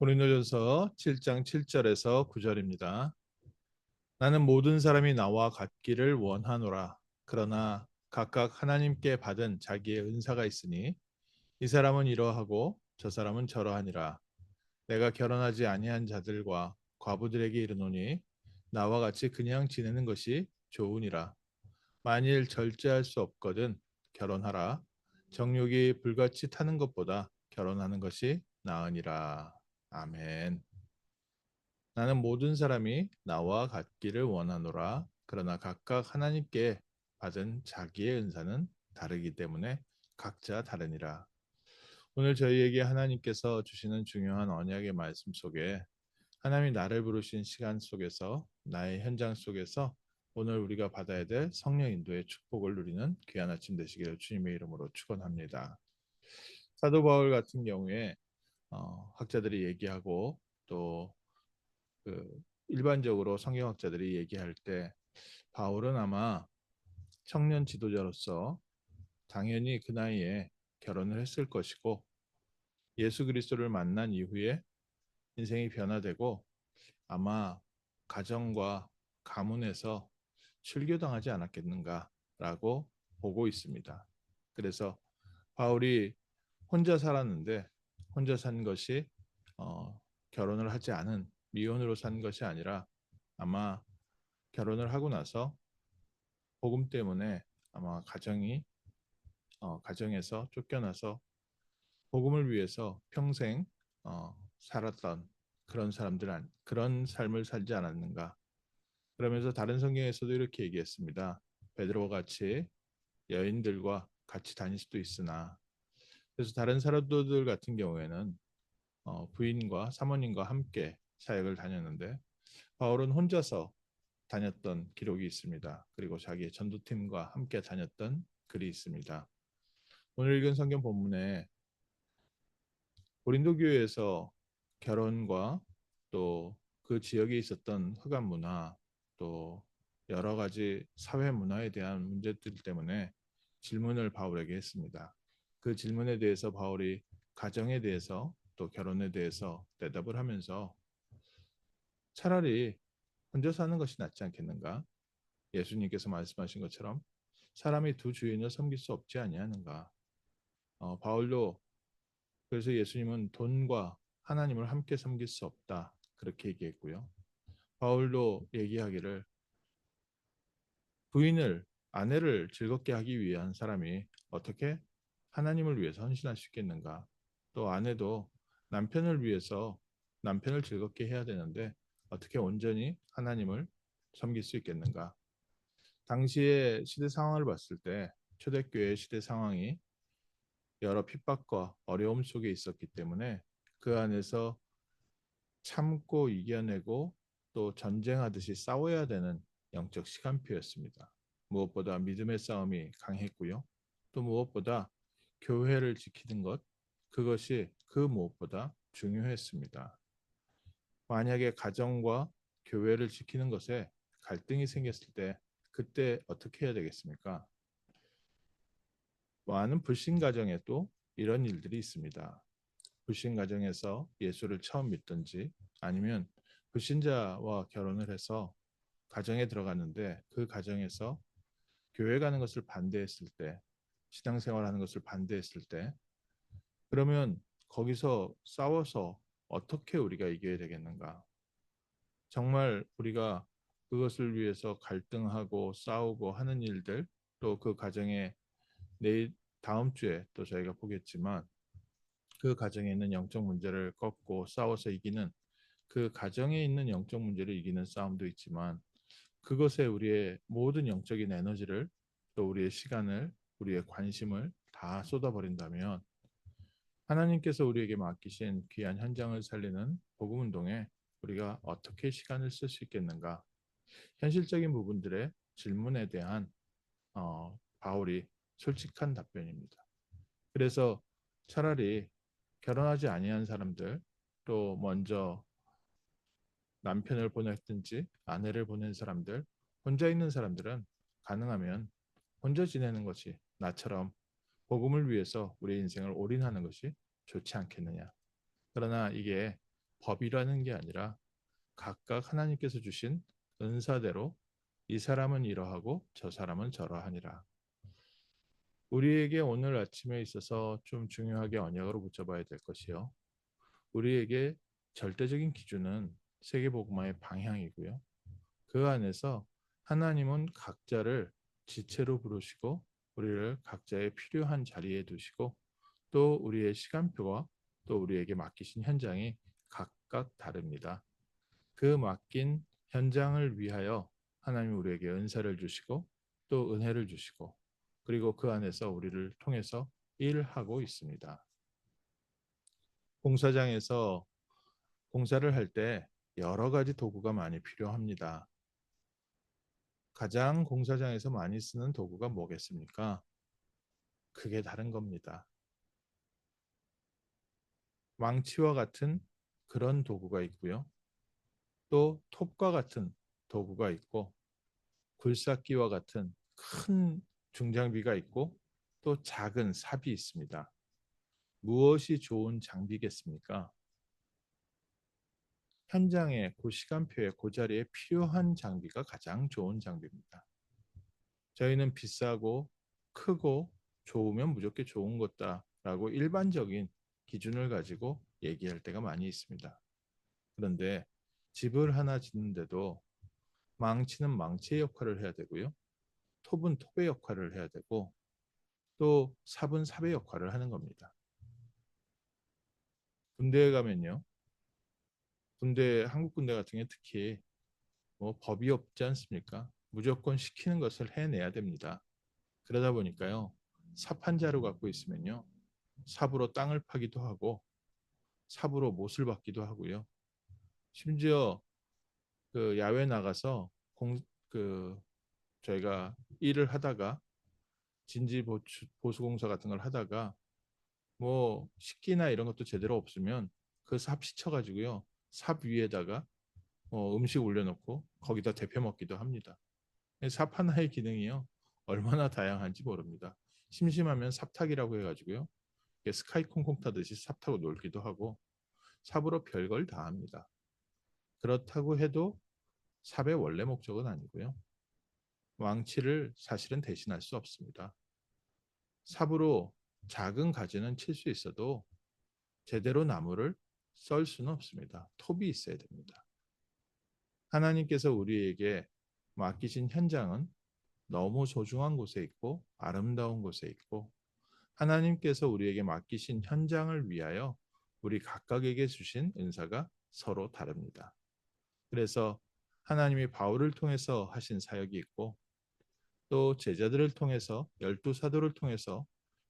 고린도전서 7장 7절에서 9절입니다. 나는 모든 사람이 나와 같기를 원하노라. 그러나 각각 하나님께 받은 자기의 은사가 있으니 이 사람은 이러하고 저 사람은 저러하니라. 내가 결혼하지 아니한 자들과 과부들에게 이르노니 나와 같이 그냥 지내는 것이 좋으니라. 만일 절제할 수 없거든 결혼하라. 정욕이 불같이 타는 것보다 결혼하는 것이 나으니라. 아멘. 나는 모든 사람이 나와 같기를 원하노라. 그러나 각각 하나님께 받은 자기의 은사는 다르기 때문에 각자 다르니라. 오늘 저희에게 하나님께서 주시는 중요한 언약의 말씀 속에 하나님이 나를 부르신 시간 속에서 나의 현장 속에서 오늘 우리가 받아야 될 성령 인도의 축복을 누리는 귀한 아침 되시기를 주님의 이름으로 축원합니다. 사도 바울 같은 경우에 학자들이 얘기하고 또 일반적으로 성경학자들이 얘기할 때 바울은 아마 청년 지도자로서 당연히 그 나이에 결혼을 했을 것이고 예수 그리스도를 만난 이후에 인생이 변화되고 아마 가정과 가문에서 출교당하지 않았겠는가라고 보고 있습니다. 그래서 바울이 혼자 살았는데 혼자 산 것이 어, 결혼을 하지 않은 미혼으로 산 것이 아니라 아마 결혼을 하고 나서 복음 때문에 아마 가정에서 쫓겨나서 복음을 위해서 평생 살았던 그런 삶을 살지 않았는가. 그러면서 다른 성경에서도 이렇게 얘기했습니다. 베드로와 같이 여인들과 같이 다닐 수도 있으나 그래서 다른 사도들 같은 경우에는 부인과 사모님과 함께 사역을 다녔는데 바울은 혼자서 다녔던 기록이 있습니다. 그리고 자기의 전도팀과 함께 다녔던 글이 있습니다. 오늘 읽은 성경 본문에 고린도 교회에서 결혼과 또 그 지역에 있었던 흑암 문화 또 여러 가지 사회 문화에 대한 문제들 때문에 질문을 바울에게 했습니다. 그 질문에 대해서 바울이 가정에 대해서 또 결혼에 대해서 대답을 하면서 차라리 혼자 사는 것이 낫지 않겠는가? 예수님께서 말씀하신 것처럼 사람이 두 주인을 섬길 수 없지 아니하는가? 바울도 그래서 예수님은 돈과 하나님을 함께 섬길 수 없다 그렇게 얘기했고요. 바울도 얘기하기를 부인을 아내를 즐겁게 하기 위한 사람이 어떻게 하나님을 위해서 헌신할 수 있겠는가? 또 아내도 남편을 위해서 남편을 즐겁게 해야 되는데 어떻게 온전히 하나님을 섬길 수 있겠는가? 당시의 시대 상황을 봤을 때 초대교회 시대 상황이 여러 핍박과 어려움 속에 있었기 때문에 그 안에서 참고 이겨내고 또 전쟁하듯이 싸워야 되는 영적 시간표였습니다. 무엇보다 믿음의 싸움이 강했고요. 또 무엇보다 교회를 지키는 것, 그것이 그 무엇보다 중요했습니다. 만약에 가정과 교회를 지키는 것에 갈등이 생겼을 때 그때 어떻게 해야 되겠습니까? 많은 불신 가정에도 이런 일들이 있습니다. 불신 가정에서 예수를 처음 믿든지 아니면 불신자와 결혼을 해서 가정에 들어갔는데 그 가정에서 교회 가는 것을 반대했을 때, 신앙생활하는 것을 반대했을 때, 그러면 거기서 싸워서 어떻게 우리가 이겨야 되겠는가? 정말 우리가 그것을 위해서 갈등하고 싸우고 하는 일들, 또 그 가정에 내일 다음 주에 또 저희가 보겠지만 그 가정에 있는 영적 문제를 꺾고 싸워서 이기는 그 가정에 있는 영적 문제를 이기는 싸움도 있지만 그것에 우리의 모든 영적인 에너지를 또 우리의 시간을 우리의 관심을 다 쏟아버린다면 하나님께서 우리에게 맡기신 귀한 현장을 살리는 복음 운동에 우리가 어떻게 시간을 쓸 수 있겠는가? 현실적인 부분들의 질문에 대한 바울이 솔직한 답변입니다. 그래서 차라리 결혼하지 아니한 사람들 또 먼저 남편을 보냈든지 아내를 보낸 사람들 혼자 있는 사람들은 가능하면 혼자 지내는 것이 나처럼 복음을 위해서 우리 인생을 올인하는 것이 좋지 않겠느냐. 그러나 이게 법이라는 게 아니라 각각 하나님께서 주신 은사대로 이 사람은 이러하고 저 사람은 저러하니라. 우리에게 오늘 아침에 있어서 좀 중요하게 언약으로 붙잡아야 될 것이요. 우리에게 절대적인 기준은 세계복음화의 방향이고요. 그 안에서 하나님은 각자를 지체로 부르시고 우리를 각자의 필요한 자리에 두시고 또 우리의 시간표와 또 우리에게 맡기신 현장이 각각 다릅니다. 그 맡긴 현장을 위하여 하나님 우리에게 은사를 주시고 또 은혜를 주시고 그리고 그 안에서 우리를 통해서 일하고 있습니다. 공사장에서 공사를 할 때 여러 가지 도구가 많이 필요합니다. 가장 공사장에서 많이 쓰는 도구가 뭐겠습니까? 그게 다른 겁니다. 망치와 같은 그런 도구가 있고요. 또 톱과 같은 도구가 있고 굴삭기와 같은 큰 중장비가 있고 또 작은 삽이 있습니다. 무엇이 좋은 장비겠습니까? 현장에 그 시간표에 그 자리에 필요한 장비가 가장 좋은 장비입니다. 저희는 비싸고 크고 좋으면 무조건 좋은 것다라고 일반적인 기준을 가지고 얘기할 때가 많이 있습니다. 그런데 집을 하나 짓는데도 망치는 망치의 역할을 해야 되고요. 톱은 톱의 역할을 해야 되고 또 삽은 삽의 역할을 하는 겁니다. 군대에 가면요. 한국 군대 같은 게 특히 뭐 법이 없지 않습니까? 무조건 시키는 것을 해내야 됩니다. 그러다 보니까요. 삽 한 자루 갖고 있으면요. 삽으로 땅을 파기도 하고 삽으로 못을 받기도 하고요. 심지어 그 야외 나가서 그 저희가 일을 하다가 진지 보수 공사 같은 걸 하다가 뭐 식기나 이런 것도 제대로 없으면 그 삽 씻어가지고요. 삽 위에다가 음식 올려놓고 거기다 데펴 먹기도 합니다. 삽 하나의 기능이요. 얼마나 다양한지 모릅니다. 심심하면 삽타기라고 해가지고요. 스카이 콩콩 타듯이 삽 타고 놀기도 하고 삽으로 별걸 다 합니다. 그렇다고 해도 삽의 원래 목적은 아니고요. 왕치를 사실은 대신할 수 없습니다. 삽으로 작은 가지는 칠 수 있어도 제대로 나무를 썰 수는 없습니다. 톱이 있어야 됩니다. 하나님께서 우리에게 맡기신 현장은 너무 소중한 곳에 있고 아름다운 곳에 있고 하나님께서 우리에게 맡기신 현장을 위하여 우리 각각에게 주신 은사가 서로 다릅니다. 그래서 하나님이 바울을 통해서 하신 사역이 있고 또 제자들을 통해서 열두 사도를 통해서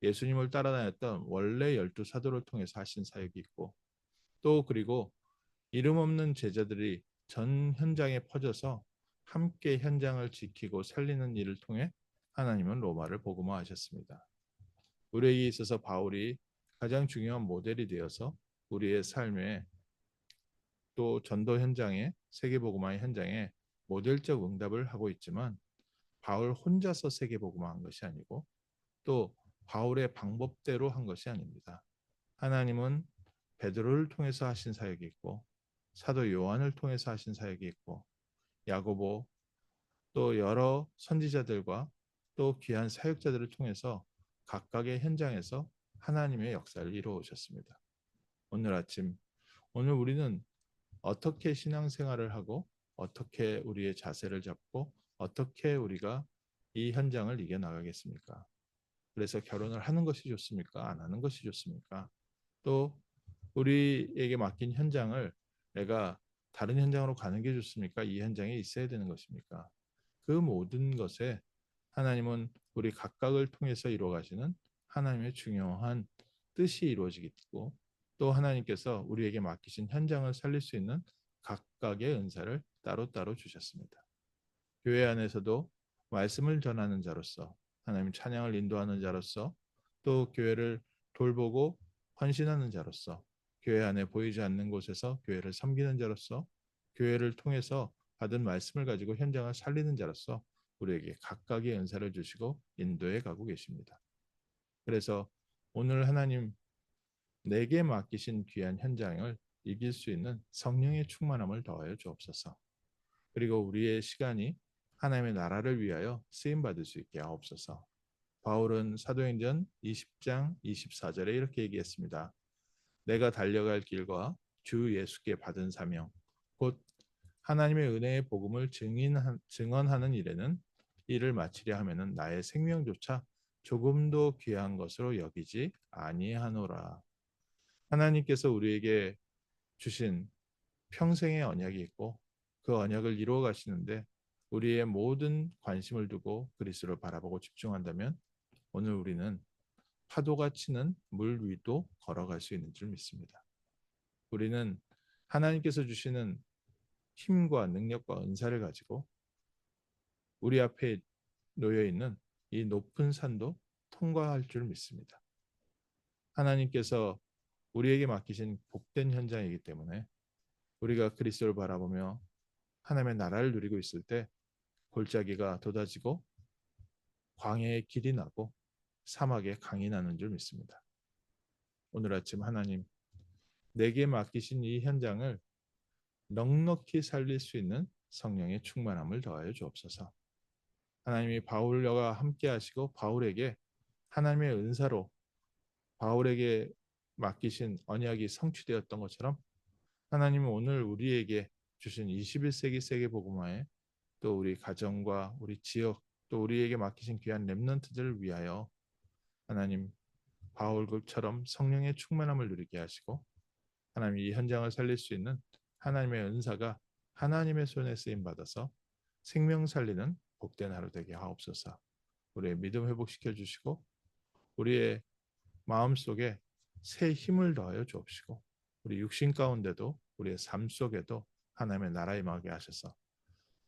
예수님을 따라다녔던 원래 열두 사도를 통해서 하신 사역이 있고 또 그리고 이름 없는 제자들이 전 현장에 퍼져서 함께 현장을 지키고 살리는 일을 통해 하나님은 로마를 복음화하셨습니다. 우리에게 있어서 바울이 가장 중요한 모델이 되어서 우리의 삶에 또 전도 현장에 세계복음화의 현장에 모델적 응답을 하고 있지만 바울 혼자서 세계복음화한 것이 아니고 또 바울의 방법대로 한 것이 아닙니다. 하나님은 베드로를 통해서 하신 사역이 있고 사도 요한을 통해서 하신 사역이 있고 야고보 또 여러 선지자들과 또 귀한 사역자들을 통해서 각각의 현장에서 하나님의 역사를 이루어 오셨습니다. 오늘 아침 오늘 우리는 어떻게 신앙생활을 하고 어떻게 우리의 자세를 잡고 어떻게 우리가 이 현장을 이겨나가겠습니까? 그래서 결혼을 하는 것이 좋습니까? 안 하는 것이 좋습니까? 또 우리에게 맡긴 현장을 내가 다른 현장으로 가는 게 좋습니까? 이 현장에 있어야 되는 것입니까? 그 모든 것에 하나님은 우리 각각을 통해서 이루어 가시는 하나님의 중요한 뜻이 이루어지고 또 하나님께서 우리에게 맡기신 현장을 살릴 수 있는 각각의 은사를 따로따로 주셨습니다. 교회 안에서도 말씀을 전하는 자로서 하나님 찬양을 인도하는 자로서 또 교회를 돌보고 헌신하는 자로서 교회 안에 보이지 않는 곳에서 교회를 섬기는 자로서 교회를 통해서 받은 말씀을 가지고 현장을 살리는 자로서 우리에게 각각의 은사를 주시고 인도해 가고 계십니다. 그래서 오늘 하나님 내게 맡기신 귀한 현장을 이길 수 있는 성령의 충만함을 더하여 주옵소서. 그리고 우리의 시간이 하나님의 나라를 위하여 쓰임 받을 수 있게 하옵소서. 바울은 사도행전 20장 24절에 이렇게 얘기했습니다. 내가 달려갈 길과 주 예수께 받은 사명 곧 하나님의 은혜의 복음을 증언하는 일에는 이를 마치려 하면은 나의 생명조차 조금도 귀한 것으로 여기지 아니하노라. 하나님께서 우리에게 주신 평생의 언약이 있고 그 언약을 이루어 가시는데 우리의 모든 관심을 두고 그리스도를 바라보고 집중한다면 오늘 우리는 파도가 치는 물 위도 걸어갈 수 있는 줄 믿습니다. 우리는 하나님께서 주시는 힘과 능력과 은사를 가지고 우리 앞에 놓여 있는 이 높은 산도 통과할 줄 믿습니다. 하나님께서 우리에게 맡기신 복된 현장이기 때문에 우리가 그리스도를 바라보며 하나님의 나라를 누리고 있을 때 골짜기가 돋아지고 광야에 길이 나고 사막에 강이 나는 줄 믿습니다. 오늘 아침 하나님 내게 맡기신 이 현장을 넉넉히 살릴 수 있는 성령의 충만함을 더하여 주옵소서. 하나님이 바울과 함께 하시고 바울에게 하나님의 은사로 바울에게 맡기신 언약이 성취되었던 것처럼 하나님은 오늘 우리에게 주신 21세기 세계복음화에 또 우리 가정과 우리 지역 또 우리에게 맡기신 귀한 렘넌트들을 위하여 하나님 바울처럼 성령의 충만함을 누리게 하시고 하나님 이 현장을 살릴 수 있는 하나님의 은사가 하나님의 손에 쓰임 받아서 생명 살리는 복된 하루 되게 하옵소서. 우리의 믿음 회복시켜 주시고 우리의 마음속에 새 힘을 더하여 주옵시고 우리 육신 가운데도 우리의 삶 속에도 하나님의 나라 임하게 하셔서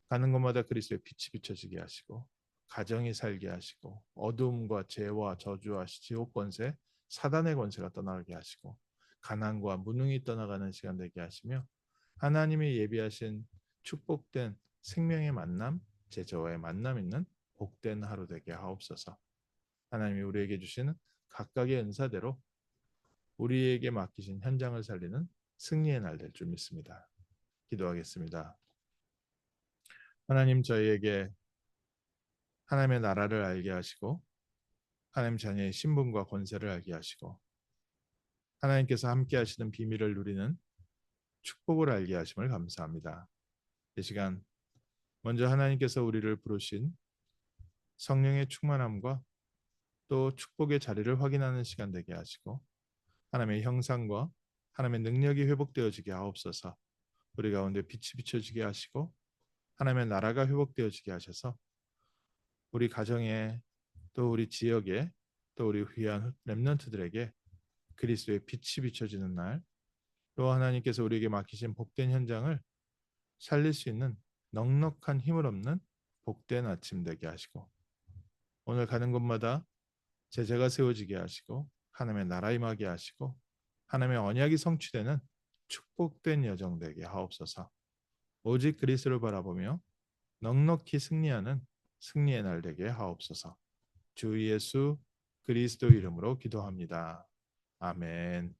가는 곳마다 그리스도의 빛이 비춰지게 하시고 가정이 살게 하시고 어둠과 죄와 저주와 지옥 권세 사단의 권세가 떠나게 하시고 가난과 무능이 떠나가는 시간 되게 하시며 하나님이 예비하신 축복된 생명의 만남 제자와의 만남 있는 복된 하루 되게 하옵소서. 하나님이 우리에게 주시는 각각의 은사대로 우리에게 맡기신 현장을 살리는 승리의 날 될 줄 믿습니다. 기도하겠습니다. 하나님 저희에게 하나님의 나라를 알게 하시고 하나님 자녀의 신분과 권세를 알게 하시고 하나님께서 함께 하시는 비밀을 누리는 축복을 알게 하심을 감사합니다. 이 시간 먼저 하나님께서 우리를 부르신 성령의 충만함과 또 축복의 자리를 확인하는 시간 되게 하시고 하나님의 형상과 하나님의 능력이 회복되어지게 하옵소서. 우리 가운데 빛이 비춰지게 하시고 하나님의 나라가 회복되어지게 하셔서 우리 가정에 또 우리 지역에 또 우리 귀한 렘넌트들에게 그리스도의 빛이 비춰지는 날, 또 하나님께서 우리에게 맡기신 복된 현장을 살릴 수 있는 넉넉한 힘을 없는 복된 아침 되게 하시고 오늘 가는 곳마다 제자가 세워지게 하시고 하나님의 나라 임하게 하시고 하나님의 언약이 성취되는 축복된 여정 되게 하옵소서. 오직 그리스도를 바라보며 넉넉히 승리하는 승리의 날 되게 하옵소서. 주 예수 그리스도 이름으로 기도합니다. 아멘.